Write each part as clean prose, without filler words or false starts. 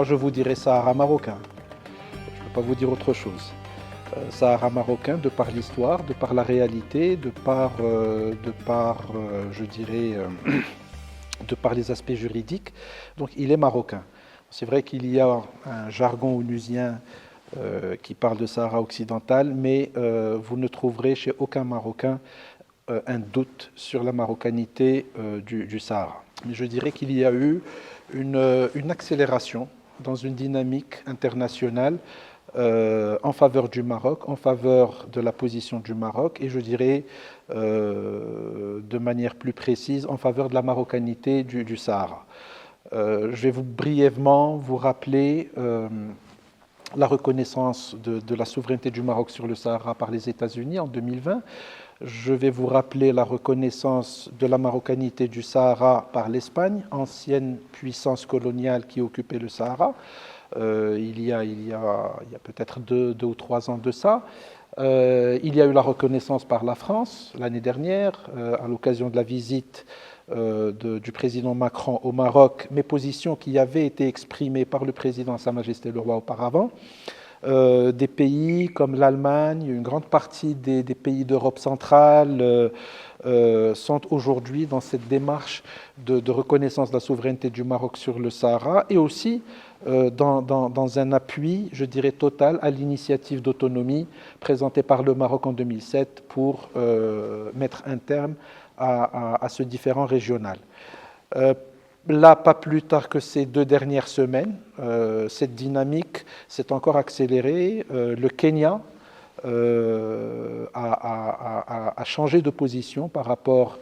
je vous dirais Sahara marocain. Je ne peux pas vous dire autre chose. Sahara marocain, de par l'histoire, de par la réalité, je dirais, de par les aspects juridiques. Donc il est marocain. C'est vrai qu'il y a un jargon onusien qui parle de Sahara occidental, mais vous ne trouverez chez aucun Marocain un doute sur la marocanité du Sahara. Mais je dirais qu'il y a eu une accélération dans une dynamique internationale en faveur du Maroc, en faveur de la position du Maroc, et je dirais de manière plus précise en faveur de la marocanité du Sahara. Je vais brièvement vous rappeler la reconnaissance de la souveraineté du Maroc sur le Sahara par les États-Unis en 2020. Je vais vous rappeler la reconnaissance de la marocanité du Sahara par l'Espagne, ancienne puissance coloniale qui occupait le Sahara. Il y a peut-être deux ou 3 ans de ça. Il y a eu la reconnaissance par la France l'année dernière, à l'occasion de la visite du président Macron au Maroc, mais positions qui avaient été exprimées par le président Sa Majesté le Roi auparavant. Des pays comme l'Allemagne, une grande partie des pays d'Europe centrale sont aujourd'hui dans cette démarche de reconnaissance de la souveraineté du Maroc sur le Sahara et aussi dans un appui, je dirais, total à l'initiative d'autonomie présentée par le Maroc en 2007 pour mettre un terme à ce différend régional. Là, pas plus tard que ces 2 dernières semaines, cette dynamique s'est encore accélérée. Le Kenya a changé de position par rapport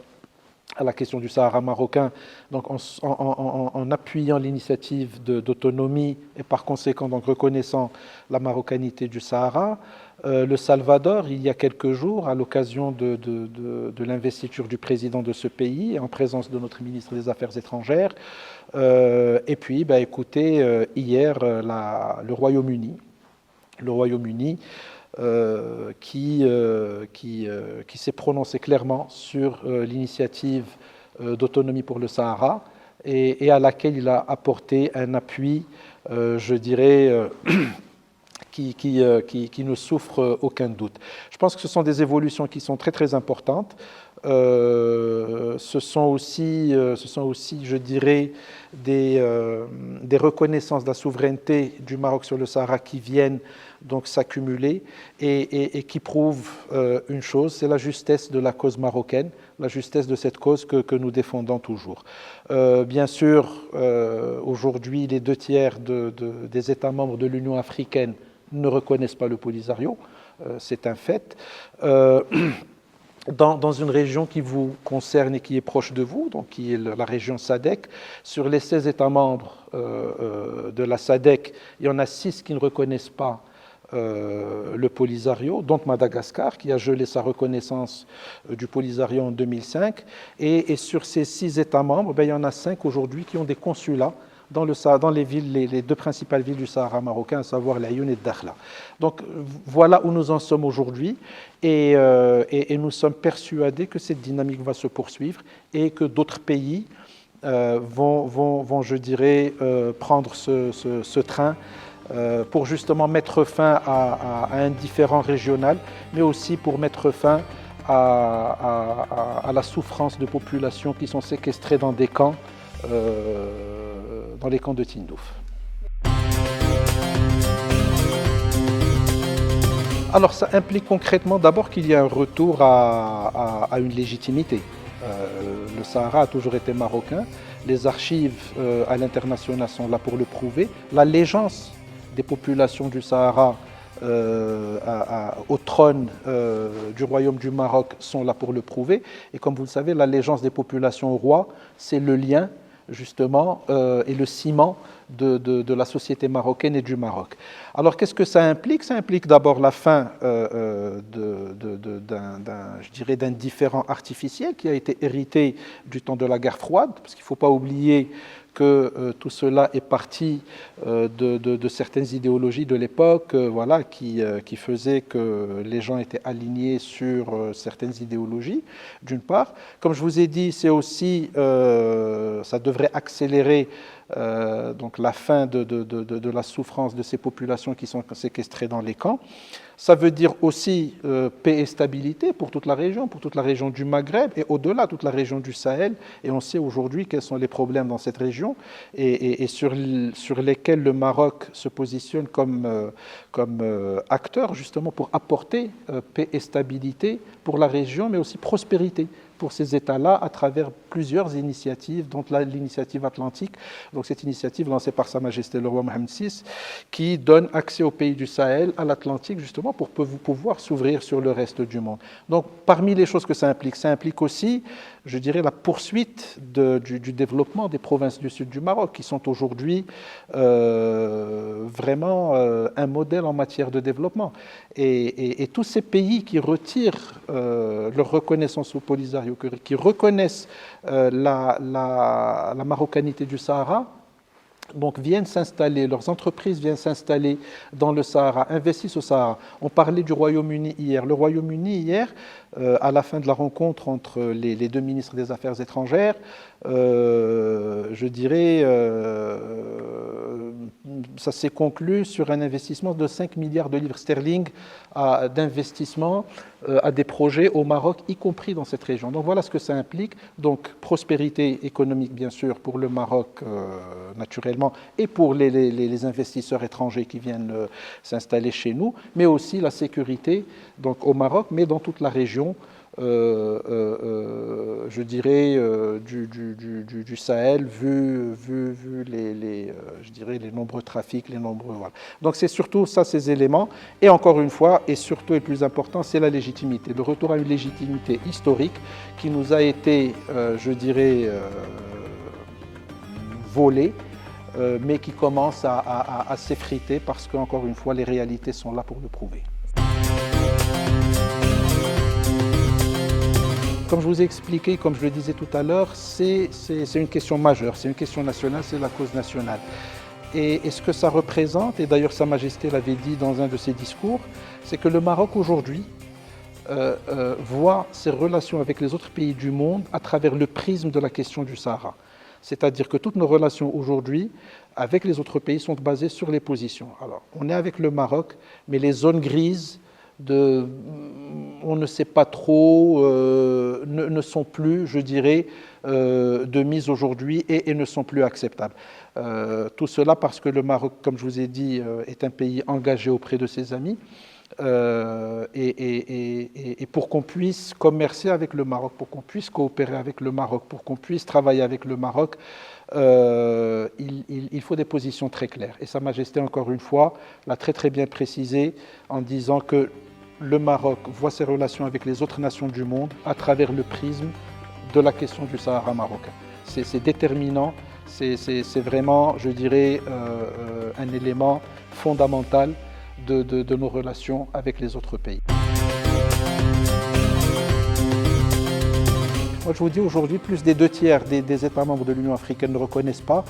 à la question du Sahara marocain, donc en appuyant l'initiative d'autonomie et par conséquent donc reconnaissant la marocanité du Sahara. Le Salvador, il y a quelques jours, à l'occasion de l'investiture du président de ce pays, en présence de notre ministre des Affaires étrangères. Et puis, écoutez, hier, le Royaume-Uni, qui s'est prononcé clairement sur l'initiative d'autonomie pour le Sahara et à laquelle il a apporté un appui, je dirais, qui ne souffre aucun doute. Je pense que ce sont des évolutions qui sont très très importantes. Ce sont aussi, je dirais, des reconnaissances de la souveraineté du Maroc sur le Sahara qui viennent donc s'accumuler et qui prouvent une chose, c'est la justesse de la cause marocaine, la justesse de cette cause que nous défendons toujours. Bien sûr, aujourd'hui, les 2/3 des États membres de l'Union africaine ne reconnaissent pas le Polisario, c'est un fait. Dans une région qui vous concerne et qui est proche de vous, donc qui est la région SADC, sur les 16 États membres de la SADC, il y en a 6 qui ne reconnaissent pas le Polisario, dont Madagascar, qui a gelé sa reconnaissance du Polisario en 2005. Et sur ces 6 États membres, il y en a 5 aujourd'hui qui ont des consulats dans les 2 principales villes du Sahara marocain, à savoir l'Aïoun et Dakhla. Donc voilà où nous en sommes aujourd'hui et nous sommes persuadés que cette dynamique va se poursuivre et que d'autres pays vont, je dirais, prendre ce train pour justement mettre fin à un différend régional, mais aussi pour mettre fin à la souffrance de populations qui sont séquestrées dans des camps, dans les camps de Tindouf. Alors ça implique concrètement d'abord qu'il y a un retour à une légitimité. Le Sahara a toujours été marocain, les archives à l'international sont là pour le prouver. L'allégeance des populations du Sahara au trône du Royaume du Maroc sont là pour le prouver. Et comme vous le savez, l'allégeance des populations au roi, c'est le lien justement et le ciment de la société marocaine et du Maroc. Alors qu'est-ce que ça implique? Ça implique d'abord la fin je dirais, d'un différend artificiel qui a été hérité du temps de la guerre froide, parce qu'il ne faut pas oublier que tout cela est parti de certaines idéologies de l'époque, voilà, qui faisaient que les gens étaient alignés sur certaines idéologies, d'une part. Comme je vous ai dit, c'est aussi, ça devrait accélérer donc la fin de la souffrance de ces populations qui sont séquestrées dans les camps. Ça veut dire aussi paix et stabilité pour toute la région du Maghreb et au-delà, toute la région du Sahel. Et on sait aujourd'hui quels sont les problèmes dans cette région et sur lesquels le Maroc se positionne comme acteur justement pour apporter paix et stabilité pour la région, mais aussi prospérité pour ces États-là à travers plusieurs initiatives, dont l'initiative atlantique, donc cette initiative lancée par Sa Majesté le roi Mohammed VI, qui donne accès aux pays du Sahel, à l'Atlantique, justement pour pouvoir s'ouvrir sur le reste du monde. Donc parmi les choses que ça implique aussi, je dirais, la poursuite du développement des provinces du sud du Maroc, qui sont aujourd'hui vraiment un modèle en matière de développement. Et tous ces pays qui retirent leur reconnaissance au Polisario, qui reconnaissent la marocanité du Sahara, donc viennent s'installer, leurs entreprises viennent s'installer dans le Sahara, investissent au Sahara. On parlait du Royaume-Uni hier. Le Royaume-Uni hier, à la fin de la rencontre entre les deux ministres des Affaires étrangères, je dirais, ça s'est conclu sur un investissement de 5 milliards de livres sterling d'investissement à des projets au Maroc, y compris dans cette région. Donc voilà ce que ça implique. Donc prospérité économique, bien sûr, pour le Maroc, naturellement, et pour les investisseurs étrangers qui viennent s'installer chez nous, mais aussi la sécurité donc, au Maroc, mais dans toute la région. Je dirais, du Sahel, vu je dirais, les nombreux trafics, les nombreux... Voilà. Donc c'est surtout ça, ces éléments. Et encore une fois, et surtout et le plus important, c'est la légitimité. Le retour à une légitimité historique qui nous a été, je dirais, volée, mais qui commence à s'effriter parce qu'encore une fois, les réalités sont là pour le prouver. Comme je vous ai expliqué, comme je le disais tout à l'heure, c'est une question majeure, c'est une question nationale, c'est la cause nationale. Et ce que ça représente, et d'ailleurs Sa Majesté l'avait dit dans un de ses discours, c'est que le Maroc aujourd'hui voit ses relations avec les autres pays du monde à travers le prisme de la question du Sahara. C'est-à-dire que toutes nos relations aujourd'hui avec les autres pays sont basées sur les positions. Alors, on est avec le Maroc, mais les zones grises, on ne sait pas trop, ne sont plus, je dirais, de mise aujourd'hui et ne sont plus acceptables. Tout cela parce que le Maroc, comme je vous ai dit, est un pays engagé auprès de ses amis. Et pour qu'on puisse commercer avec le Maroc, pour qu'on puisse coopérer avec le Maroc, pour qu'on puisse travailler avec le Maroc, il faut des positions très claires. Et Sa Majesté, encore une fois, l'a très très bien précisé en disant que le Maroc voit ses relations avec les autres nations du monde à travers le prisme de la question du Sahara marocain. C'est déterminant, c'est vraiment, je dirais, un élément fondamental de nos relations avec les autres pays. Moi, je vous dis aujourd'hui, plus des 2/3 des États membres de l'Union africaine ne reconnaissent pas.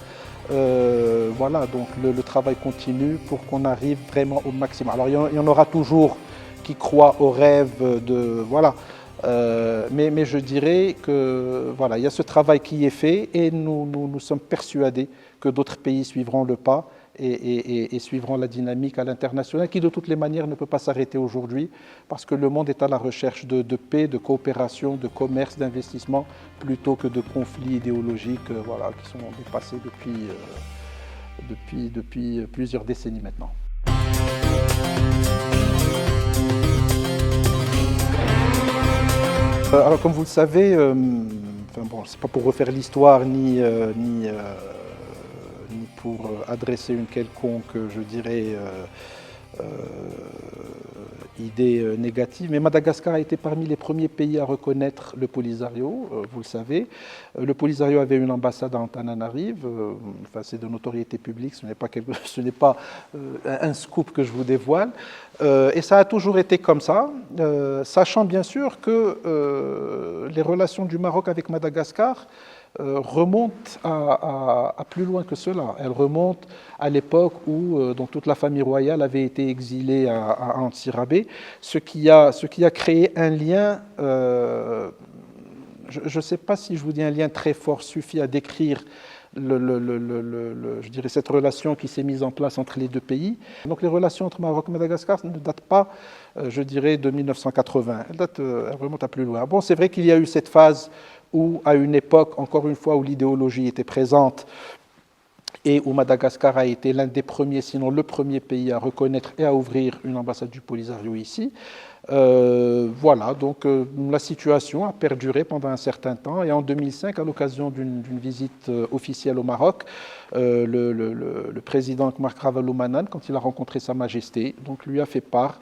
Voilà, donc le travail continue pour qu'on arrive vraiment au maximum. Alors, il y en aura toujours qui croient au rêve de... Voilà. Mais je dirais que voilà, il y a ce travail qui est fait et nous sommes persuadés que d'autres pays suivront le pas et suivront la dynamique à l'international qui de toutes les manières ne peut pas s'arrêter aujourd'hui parce que le monde est à la recherche de paix, de coopération, de commerce, d'investissement plutôt que de conflits idéologiques voilà, qui sont dépassés depuis plusieurs décennies maintenant. Alors comme vous le savez, enfin bon, c'est pas pour refaire l'histoire ni pour adresser une quelconque, je dirais, idée négative, mais Madagascar a été parmi les premiers pays à reconnaître le Polisario, vous le savez. Le Polisario avait une ambassade à Antananarive, enfin, c'est de notoriété publique, ce n'est pas un scoop que je vous dévoile, et ça a toujours été comme ça, sachant bien sûr que les relations du Maroc avec Madagascar remonte à plus loin que cela. Elle remonte à l'époque où donc toute la famille royale avait été exilée à Antsirabé, ce qui a créé un lien, je ne sais pas si je vous dis un lien très fort suffit à décrire je dirais cette relation qui s'est mise en place entre les deux pays. Donc les relations entre Maroc et Madagascar ne datent pas, je dirais, de 1980. Elles remontent à plus loin. Bon, c'est vrai qu'il y a eu cette phase où, à une époque, encore une fois, où l'idéologie était présente et où Madagascar a été l'un des premiers, sinon le premier pays à reconnaître et à ouvrir une ambassade du Polisario ici. Voilà, donc la situation a perduré pendant un certain temps et en 2005, à l'occasion d'une visite officielle au Maroc, le président Marc Ravalomanane, quand il a rencontré Sa Majesté, donc lui a fait part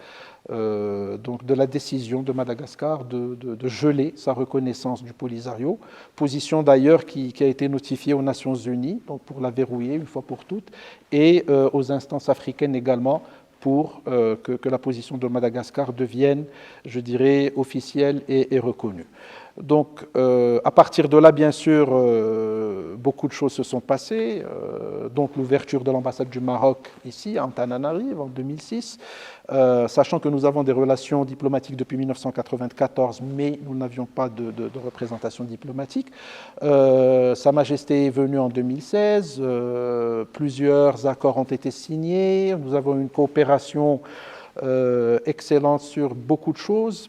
donc de la décision de Madagascar de geler sa reconnaissance du Polisario, position d'ailleurs qui a été notifiée aux Nations Unies, donc pour la verrouiller une fois pour toutes, et aux instances africaines également, pour que la position de Madagascar devienne, je dirais, officielle et reconnue. Donc, à partir de là, bien sûr, beaucoup de choses se sont passées. Donc, l'ouverture de l'ambassade du Maroc ici, à Antananarive, en 2006, sachant que nous avons des relations diplomatiques depuis 1994, mais nous n'avions pas de représentation diplomatique. Sa Majesté est venue en 2016. Plusieurs accords ont été signés. Nous avons une coopération excellente sur beaucoup de choses.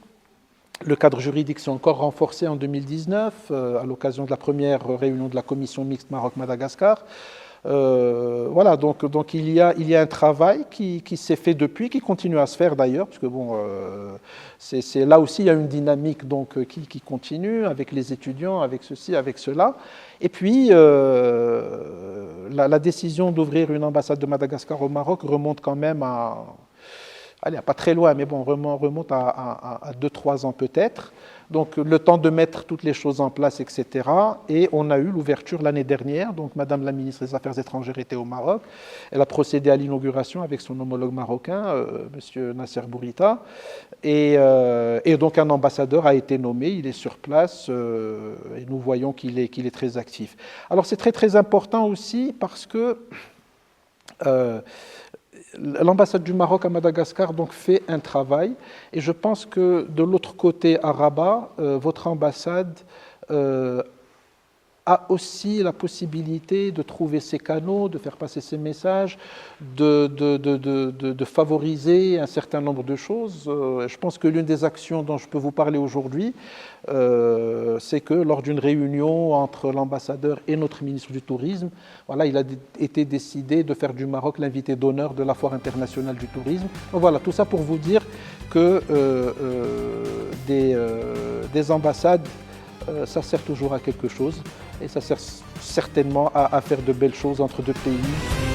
Le cadre juridique s'est encore renforcé en 2019 à l'occasion de la première réunion de la commission mixte Maroc-Madagascar. Voilà, donc il y a un travail qui s'est fait depuis, qui continue à se faire d'ailleurs, parce que bon, c'est là aussi il y a une dynamique donc qui continue avec les étudiants, avec ceci, avec cela. Et puis la décision d'ouvrir une ambassade de Madagascar au Maroc remonte quand même à pas très loin, mais bon, remonte à 2-3 ans peut-être. Donc le temps de mettre toutes les choses en place, etc. Et on a eu l'ouverture l'année dernière. Donc Madame la ministre des Affaires étrangères était au Maroc. Elle a procédé à l'inauguration avec son homologue marocain, Monsieur Nasser Bourita. Et donc un ambassadeur a été nommé. Il est sur place et nous voyons qu'il est très actif. Alors c'est très très important aussi parce que l'ambassade du Maroc à Madagascar donc fait un travail et je pense que de l'autre côté à Rabat, votre ambassade a aussi la possibilité de trouver ses canaux, de faire passer ses messages, de favoriser un certain nombre de choses. Je pense que l'une des actions dont je peux vous parler aujourd'hui, c'est que lors d'une réunion entre l'ambassadeur et notre ministre du Tourisme, voilà, il a été décidé de faire du Maroc l'invité d'honneur de la Foire internationale du tourisme. Donc voilà, tout ça pour vous dire que des ambassades, ça sert toujours à quelque chose et ça sert certainement à faire de belles choses entre deux pays.